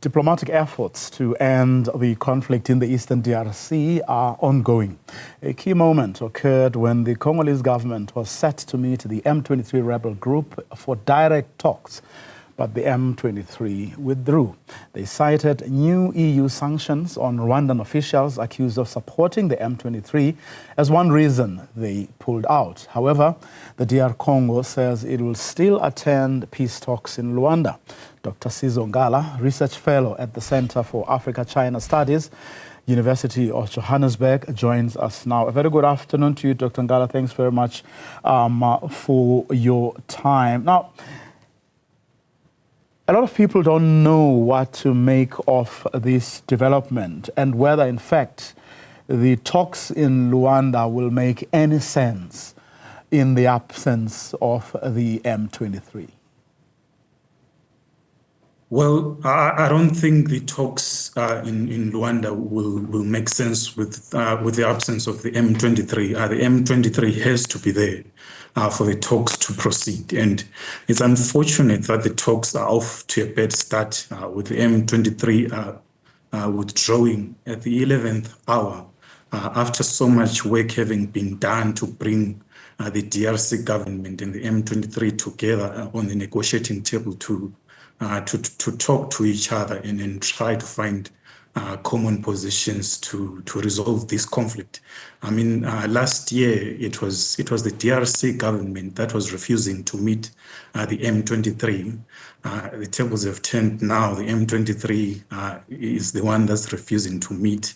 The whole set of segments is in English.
Diplomatic efforts to end the conflict in the eastern DRC are ongoing. A key moment occurred when the Congolese government was set to meet the M23 rebel group for direct talks, but the M23 withdrew. They cited new EU sanctions on Rwandan officials accused of supporting the M23 as one reason they pulled out. However, the DR Congo says it will still attend peace talks in Luanda. Dr Sizo Nkala, research fellow at the Center for Africa-China Studies, University of Johannesburg, joins us now. A very good afternoon to you, Dr. Nkala. Thanks very much for your time. Now, a lot of people don't know what to make of this development and whether, in fact, the talks in Luanda will make any sense in the absence of the M23. Well, I don't think the talks in Luanda will make sense with the absence of the M23. The M23 has to be there for the talks to proceed. And it's unfortunate that the talks are off to a bad start with the M23 withdrawing at the 11th hour after so much work having been done to bring the DRC government and the M23 together on the negotiating table to talk to each other and try to find common positions to resolve this conflict. I mean, last year it was the DRC government that was refusing to meet the M23. The tables have turned now. The M23 is the one that's refusing to meet,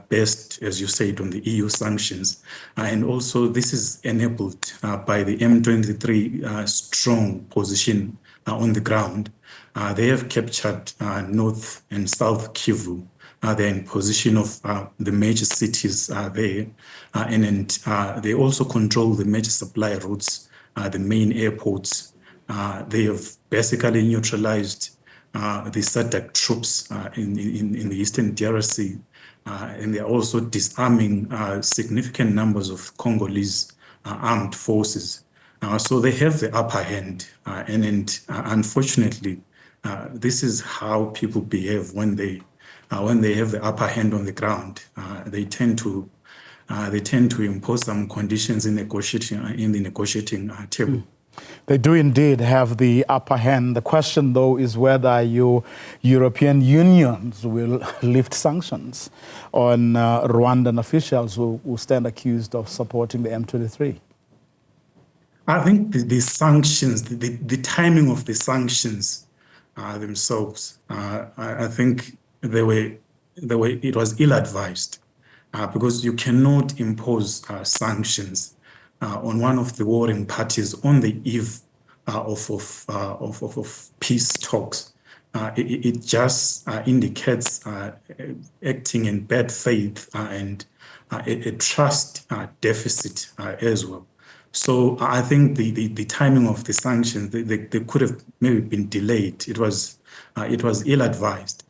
based, as you said, on the EU sanctions. And also this is enabled by the M23 strong position on the ground. They have captured North and South Kivu. They're in position of the major cities there. And they also control the major supply routes, the main airports. They have basically neutralized the SADEC troops in the eastern DRC. And they're also disarming significant numbers of Congolese armed forces. So they have the upper hand, and unfortunately, this is how people behave when they have the upper hand on the ground. They tend to impose some conditions in the negotiating table. They do indeed have the upper hand. The question, though, is whether your European unions will lift sanctions on Rwandan officials who stand accused of supporting the M23. I think the sanctions, the timing of the sanctions themselves, I think it was ill-advised because you cannot impose sanctions on one of the warring parties on the eve of peace talks. It just indicates acting in bad faith and a trust deficit as well. So I think the timing of the sanctions, they could have maybe been delayed. It was ill-advised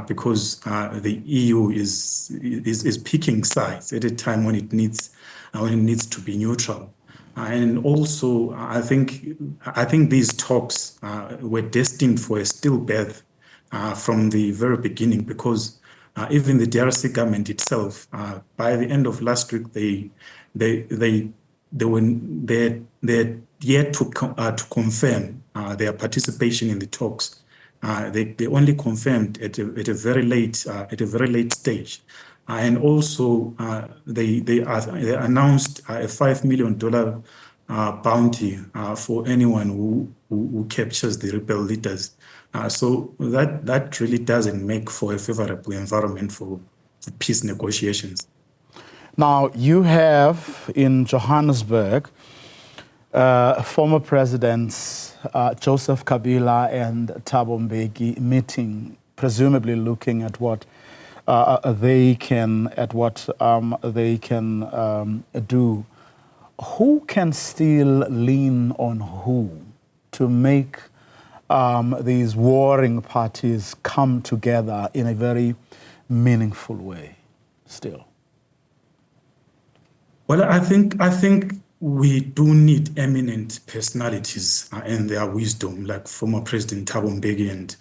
because the EU is picking sides at a time when it needs to be neutral. And also, I think these talks were destined for a stillbirth from the very beginning, because even the DRC government itself, by the end of last week, they had yet to confirm their participation in the talks. They only confirmed at a very late stage, and also they announced a $5 million bounty for anyone who captures the rebel leaders. So that really doesn't make for a favorable environment for peace negotiations. Now, you have in Johannesburg former presidents Joseph Kabila and Thabo Mbeki meeting, presumably looking at what they can do. Who can still lean on who to make these warring parties come together in a very meaningful way still? Well, I think we do need eminent personalities and their wisdom, like former President Thabo Mbeki and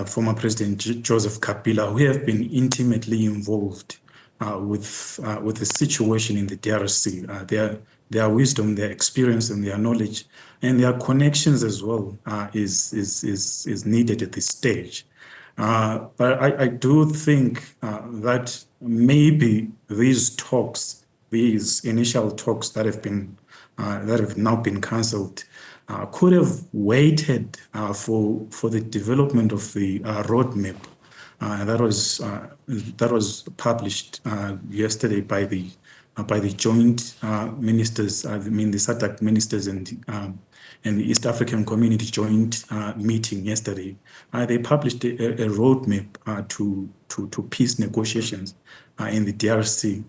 former President Joseph Kabila, who have been intimately involved with the situation in the DRC. Their wisdom, their experience, and their knowledge, and their connections as well is needed at this stage. But I do think that maybe these talks, these initial talks that have now been cancelled, could have waited for the development of the roadmap that was published yesterday by the joint ministers. I mean the SADC ministers and the East African Community joint meeting yesterday. They published a roadmap to peace negotiations in the DRC.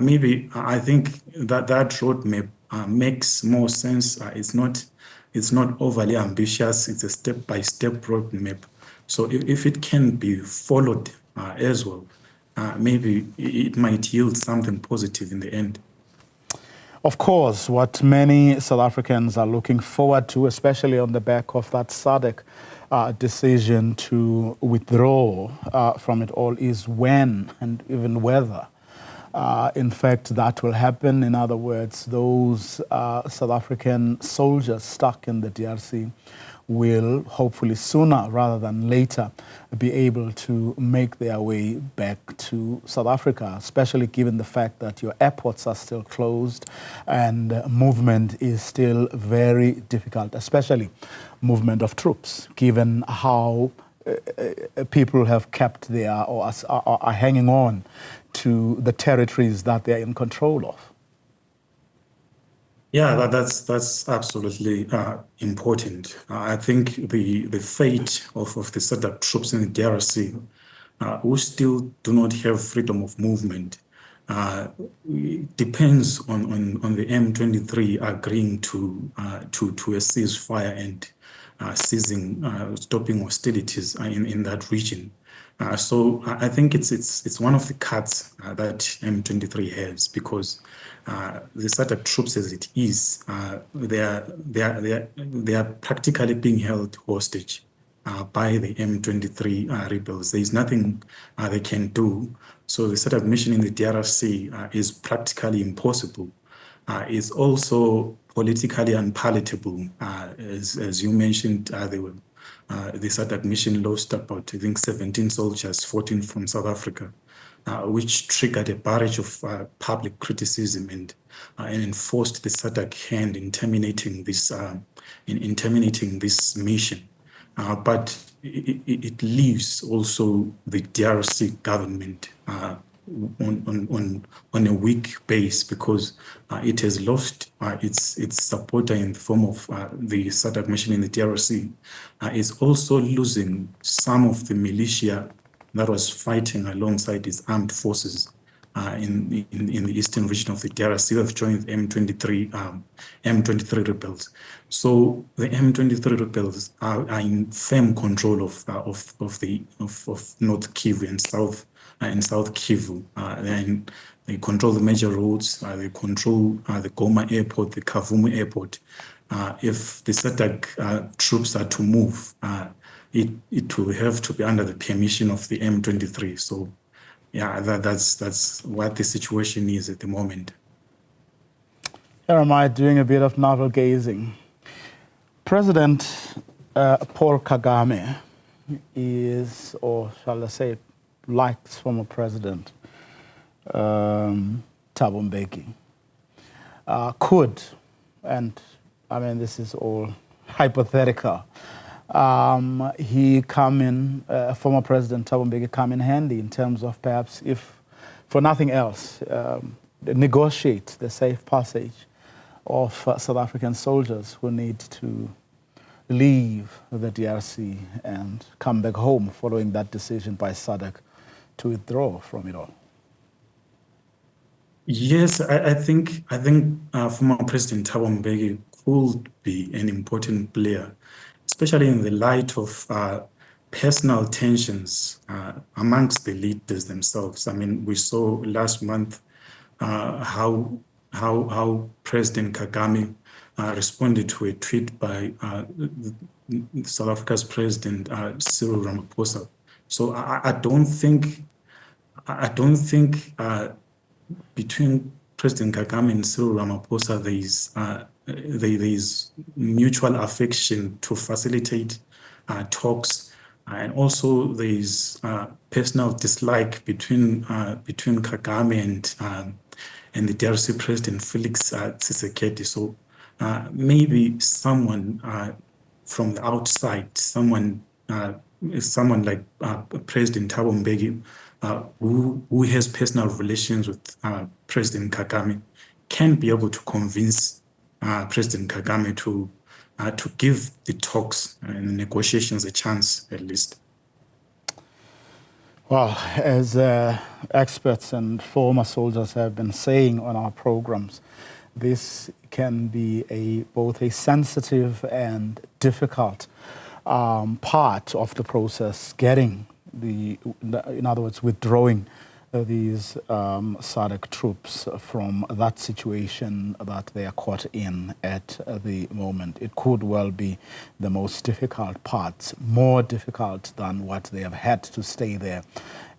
Maybe I think that roadmap makes more sense. It's not overly ambitious. It's a step-by-step roadmap. So if it can be followed as well, maybe it might yield something positive in the end. Of course, what many South Africans are looking forward to, especially on the back of that SADC decision to withdraw from it all, is when and even whether, in fact, that will happen. In other words, those South African soldiers stuck in the DRC will hopefully sooner rather than later be able to make their way back to South Africa, especially given the fact that your airports are still closed and movement is still very difficult, especially movement of troops, given how people have kept their or are hanging on to the territories that they're in control of. Yeah, that's absolutely important. I think the fate of the SADC troops in the DRC, who still do not have freedom of movement, depends on the M23 agreeing to a ceasefire and stopping hostilities in that region. So I think it's one of the cuts that M23 has, because the SADC troops, as it is, they are practically being held hostage by the M23 rebels. There is nothing they can do. So the SADC mission in the DRC is practically impossible. It's also politically unpalatable. As you mentioned, the SADC mission lost about, I think, 17 soldiers, 14 from South Africa, which triggered a barrage of public criticism and enforced the SADC hand in terminating this mission. But it leaves also the DRC government on a weak base, because it has lost its supporter in the form of the SADC mission in the DRC. Is also losing some of the militia that was fighting alongside its armed forces in the eastern region of the DRC, have joined M23 rebels. So the M23 rebels are in firm control of North Kivu and South Kivu. They control the major roads. They control the Goma airport, the Kavumu airport. If the SADC troops are to move, it will have to be under the permission of the M23. So, yeah, that's what the situation is at the moment. Here am I doing a bit of navel gazing. President Paul Kagame is, or shall I say, like former President Thabo Mbeki, could, and I mean this is all hypothetical, he come in, former President Thabo Mbeki come in handy in terms of perhaps, if for nothing else, negotiate the safe passage of South African soldiers who need to leave the DRC and come back home following that decision by SADC to withdraw from it all. Yes, I think former President Thabo Mbeki could be an important player, especially in the light of personal tensions amongst the leaders themselves. I mean, we saw last month how President Kagame responded to a tweet by South Africa's President Cyril Ramaphosa. So I don't think between President Kagame and Cyril Ramaphosa there is mutual affection to facilitate talks, and also there is personal dislike between Kagame and the DRC President Felix Tshisekedi. So maybe someone from the outside, someone like President Thabo Mbeki, who has personal relations with President Kagame, can be able to convince President Kagame to give the talks and negotiations a chance, at least. Well, as experts and former soldiers have been saying on our programs, this can be both a sensitive and difficult part of the process, getting in other words, withdrawing these SADEC troops from that situation that they are caught in at the moment. It could well be the most difficult part, more difficult than what they have had to stay there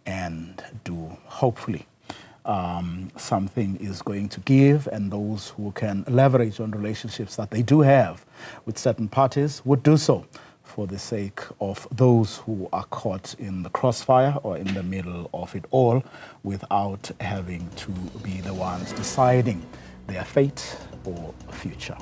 and do. Hopefully, something is going to give, and those who can leverage on relationships that they do have with certain parties would do so, for the sake of those who are caught in the crossfire or in the middle of it all, without having to be the ones deciding their fate or future.